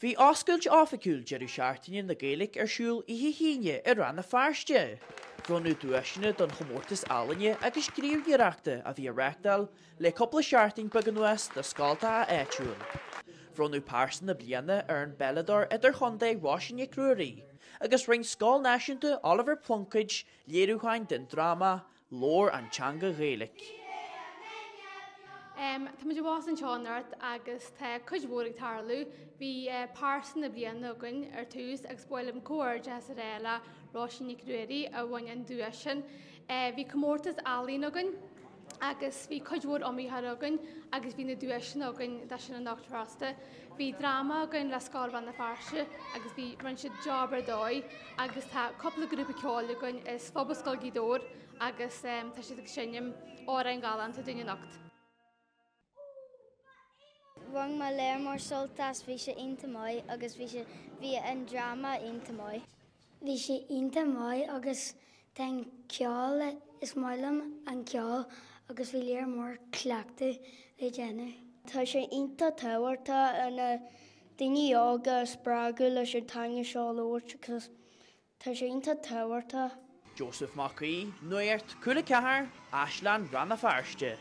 Bhí oscailt áfaiciúil Deireadh Seachtaine na Gaeilge siúl I híine Rann na Feirste. Bhronú dúisina don chomórtas Áislanne agus scríomhíoireachta a bhí reachtal le cúpla seachtain bag an Nuacht na scéalta a éitiúil. Bhronú páirste na bliana an bellador idir chundaigh Washington Cruirí, agus ring scéal náisiúnta Oliver Plunkage léirúchain den drama Lór an Teanga Gaeilge. Tá muidir bhás an teanart agus tá cuidhmhóraigh tarlú, bhí páirste na bliana agan tús agus buailm cóir deas a réile Washington Cruirí a bhain an dúisin. Bhí comórtas Áislann agan agus bhí cuidhmhór amíthe agan agus bhí na dúisin agan de sin an nachtrasta. Bhí drama agan le scéal na Feirste agus bhí ran siad jobbar dói agus tá cúpla grúpa ceáil agan is phobascáil gídór agus tá siad ag sinneam ára nGael an Dhún Nuacht. Bhain má léir mar soltas bhí sé inta mai agus bhí an drama inta mai. Bhí sé inta mai agus ten ceáil is mailam an ceáil agus bhí léir mar cleachta le déanamh. Tá sé inta táhairta ana daoine ága sprágu leis an taine seáilóirt agus tá sé inta táhairta. Joseph Nuacht, Nuacht, Cúla4, Áislann Rann na Feirste.